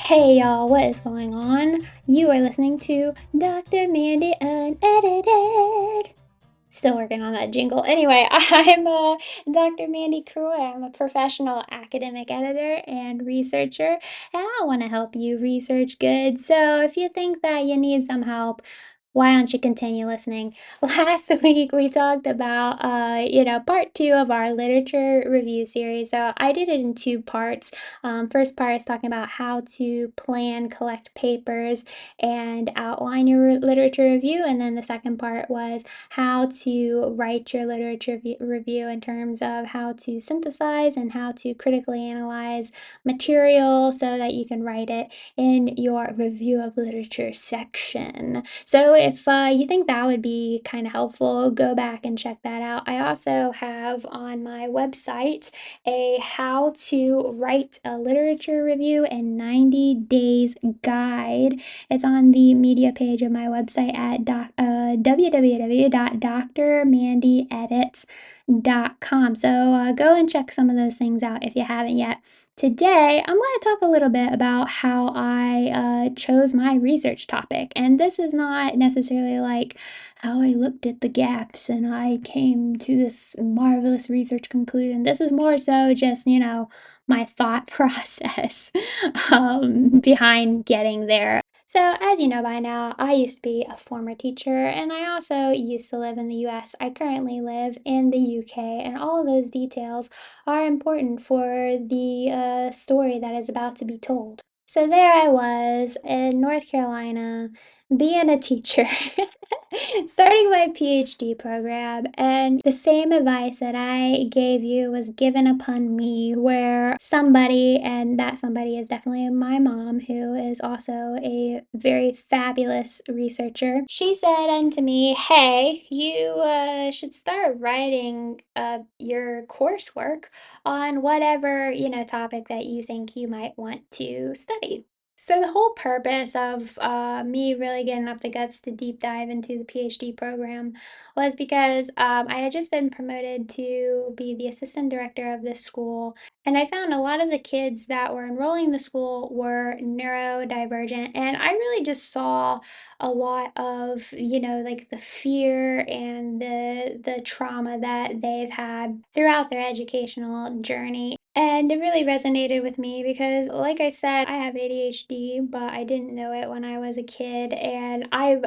Hey y'all, what is going on? You are listening to Dr. Mandy Unedited. Still working on that jingle. Anyway, I'm Dr. Mandy Crew. I'm a professional academic editor and researcher, and I want to help you research good. So if you think that you need some help, why don't you continue listening? Last week we talked about, part two of our literature review series. So I did it in two parts. First part is talking about how to plan, collect papers, and outline your literature review. And then the second part was how to write your literature review in terms of how to synthesize and how to critically analyze material so that you can write it in your review of literature section. So if you think that would be kind of helpful, go back and check that out. I also have on my website a how to write a literature review in 90 days guide. It's on the media page of my website at www.drmandyedits.com. So go and check some of those things out if you haven't yet. Today, I'm going to talk a little bit about how I chose my research topic. And this is not necessarily like how I looked at the gaps and I came to this marvelous research conclusion. This is more so just, my thought process behind getting there. So, as you know by now, I used to be a former teacher and I also used to live in the US. I currently live in the UK, and all of those details are important for the story that is about to be told. So, there I was in North Carolina being a teacher, starting my PhD program, and the same advice that I gave you was given upon me, where somebody, and that somebody is definitely my mom, who is also a very fabulous researcher. She said unto me, "Hey, you should start writing your coursework on whatever, topic that you think you might want to study." So the whole purpose of me really getting up the guts to deep dive into the PhD program was because I had just been promoted to be the assistant director of this school, and I found a lot of the kids that were enrolling in the school were neurodivergent, and I really just saw a lot of, like the fear and the trauma that they've had throughout their educational journey. And it really resonated with me because, like I said, I have ADHD, but I didn't know it when I was a kid. But I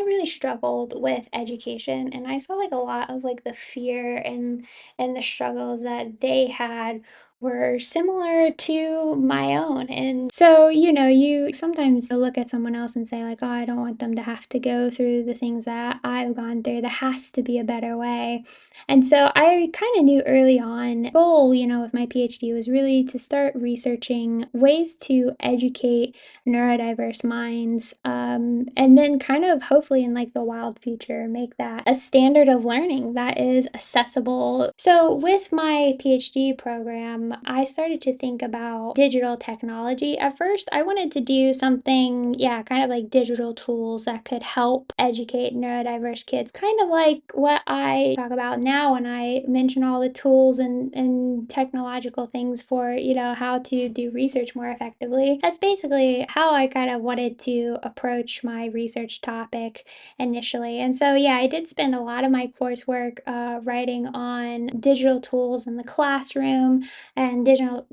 really struggled with education, and I saw like a lot of like the fear and the struggles that they had were similar to my own. And so, you sometimes look at someone else and say, like, oh, I don't want them to have to go through the things that I've gone through. There has to be a better way. And so I kind of knew early on, goal, with my PhD was really to start researching ways to educate neurodiverse minds, and then kind of hopefully in like the wild future make that a standard of learning that is accessible. So with my PhD program, I started to think about digital technology. At first, I wanted to do something, yeah, kind of like digital tools that could help educate neurodiverse kids, kind of like what I talk about now when I mention all the tools and technological things for, how to do research more effectively. That's basically how I kind of wanted to approach my research topic initially. And so, yeah, I did spend a lot of my coursework writing on digital tools in the classroom and digital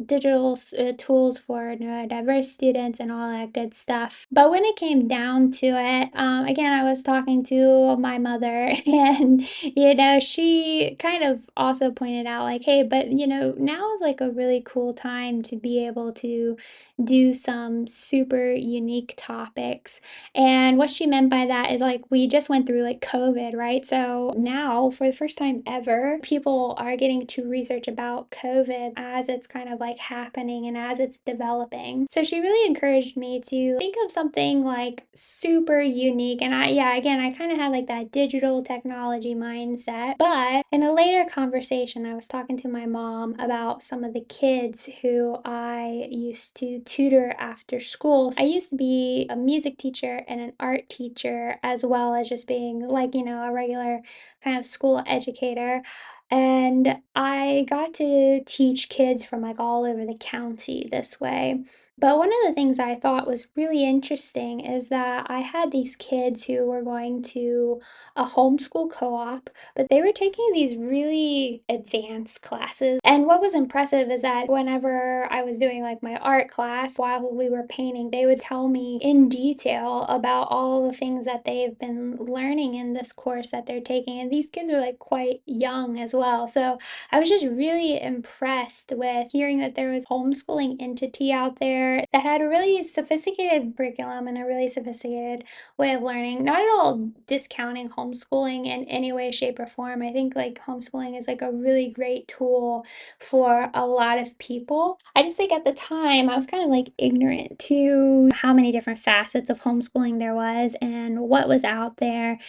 tools for neurodiverse students and all that good stuff. But when it came down to it, again, I was talking to my mother, and she kind of also pointed out like, hey, but now is like a really cool time to be able to do some super unique topics. And what she meant by that is like we just went through like COVID, right? So now, for the first time ever, people are getting to research about COVID as it's kind of like happening and as it's developing. So she really encouraged me to think of something like super unique. And again, I kind of had like that digital technology mindset. But in a later conversation, I was talking to my mom about some of the kids who I used to tutor after school. I used to be a music teacher and an art teacher, as well as just being like, a regular kind of school educator. And I got to teach kids from like all over the county this way. But one of the things I thought was really interesting is that I had these kids who were going to a homeschool co-op, but they were taking these really advanced classes. And what was impressive is that whenever I was doing like my art class while we were painting, they would tell me in detail about all the things that they've been learning in this course that they're taking. And these kids are like quite young as well. So I was just really impressed with hearing that there was homeschooling entity out there that had a really sophisticated curriculum and a really sophisticated way of learning. Not at all discounting homeschooling in any way, shape, or form. I think like homeschooling is like a really great tool for a lot of people. I just think at the time I was kind of like ignorant to how many different facets of homeschooling there was and what was out there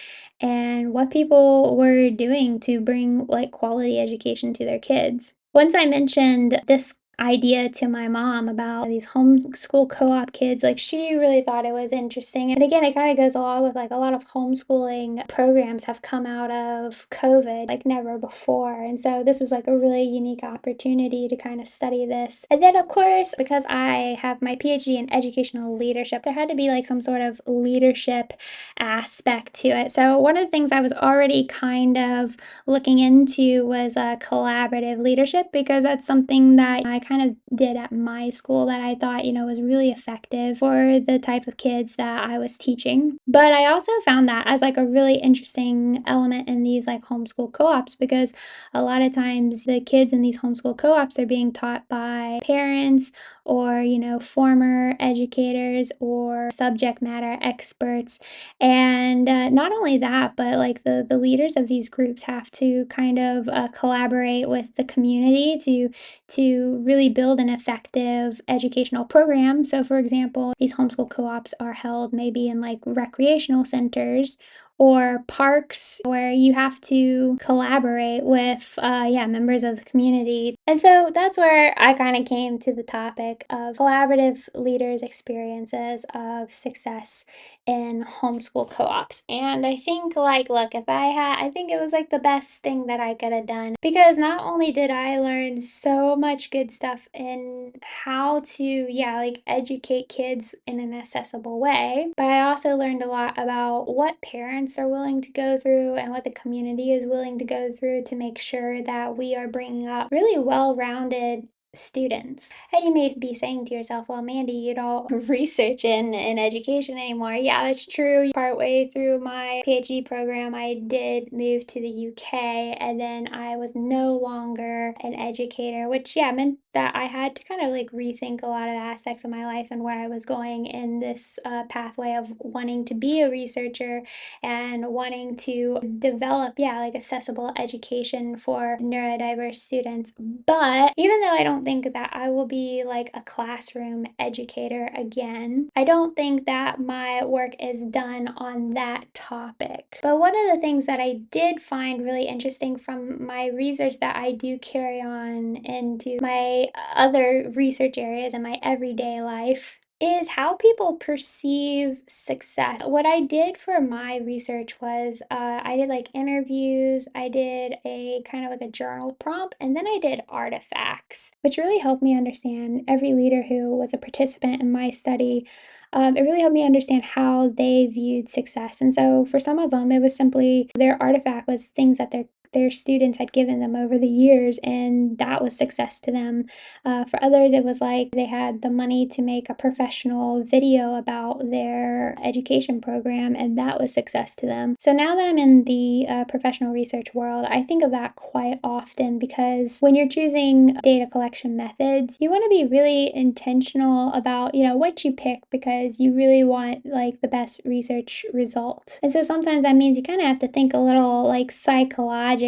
and what people were doing to bring like quality education to their kids. Once I mentioned this idea to my mom about these homeschool co-op kids, like she really thought it was interesting. And again, it kind of goes along with like a lot of homeschooling programs have come out of COVID like never before. And so this is like a really unique opportunity to kind of study this. And then of course, because I have my PhD in educational leadership, there had to be like some sort of leadership aspect to it. So one of the things I was already kind of looking into was collaborative leadership because that's something that I kind of did at my school that I thought, was really effective for the type of kids that I was teaching. But I also found that as like a really interesting element in these like homeschool co-ops because a lot of times the kids in these homeschool co-ops are being taught by parents or, former educators or subject matter experts and not only that, but like the leaders of these groups have to kind of collaborate with the community to really build an effective educational program. So, for example, these homeschool co-ops are held maybe in like recreational centers or parks where you have to collaborate with members of the community. And so that's where I kind of came to the topic of collaborative leaders experiences of success in homeschool co-ops. And I think like look, if I think it was like the best thing that I could have done because not only did I learn so much good stuff in how to like educate kids in an accessible way, but I also learned a lot about what parents are willing to go through and what the community is willing to go through to make sure that we are bringing up really well-rounded students. And you may be saying to yourself, well, Mandy, you don't research in education anymore. Yeah, that's true. Partway through my PhD program, I did move to the UK and then I was no longer an educator, which, yeah, meant that I had to kind of like rethink a lot of aspects of my life and where I was going in this pathway of wanting to be a researcher and wanting to develop, like accessible education for neurodiverse students. But even though I don't think that I will be like a classroom educator again, I don't think that my work is done on that topic. But one of the things that I did find really interesting from my research that I do carry on into my other research areas in my everyday life is how people perceive success. What I did for my research was I did like interviews, I did a kind of like a journal prompt, and then I did artifacts, which really helped me understand every leader who was a participant in my study. It really helped me understand how they viewed success. And so for some of them, it was simply their artifact was things that their students had given them over the years, and that was success to them. For others, it was like they had the money to make a professional video about their education program, and that was success to them. So now that I'm in the professional research world, I think of that quite often because when you're choosing data collection methods, you want to be really intentional about, what you pick because you really want like the best research result. And so sometimes that means you kind of have to think a little like psychologically.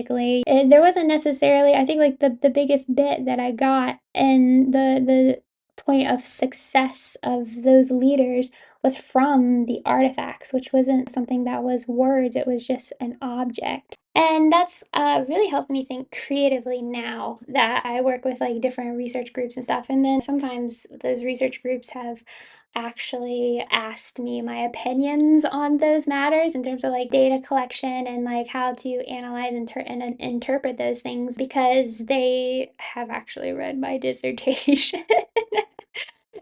There wasn't necessarily, I think like the biggest bit that I got and the point of success of those leaders was from the artifacts, which wasn't something that was words, it was just an object. And that's really helped me think creatively now that I work with like different research groups and stuff. And then sometimes those research groups have actually asked me my opinions on those matters in terms of like data collection and like how to analyze and interpret those things because they have actually read my dissertation.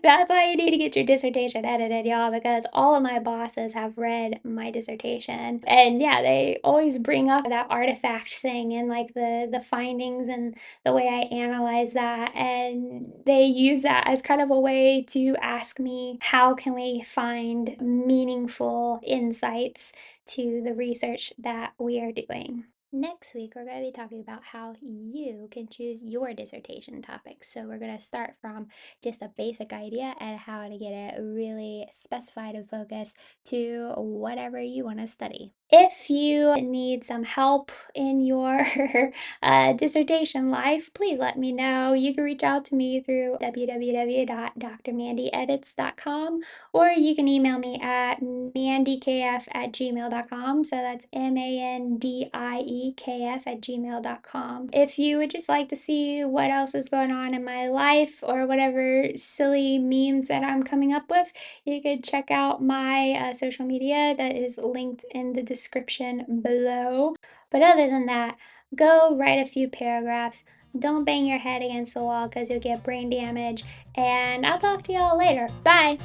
That's why you need to get your dissertation edited, y'all, because all of my bosses have read my dissertation. And yeah, they always bring up that artifact thing and like the findings and the way I analyze that. And they use that as kind of a way to ask me, how can we find meaningful insights to the research that we are doing? Next week, we're going to be talking about how you can choose your dissertation topics. So, we're going to start from just a basic idea and how to get it really specified and focused to whatever you want to study. If you need some help in your dissertation life, please let me know. You can reach out to me through www.drmandyedits.com, or you can email me at mandykf@gmail.com. So that's mandiekf@gmail.com. If you would just like to see what else is going on in my life or whatever silly memes that I'm coming up with, you could check out my social media that is linked in the description below. But other than that, go write a few paragraphs. Don't bang your head against the wall because you'll get brain damage. And I'll talk to y'all later. Bye.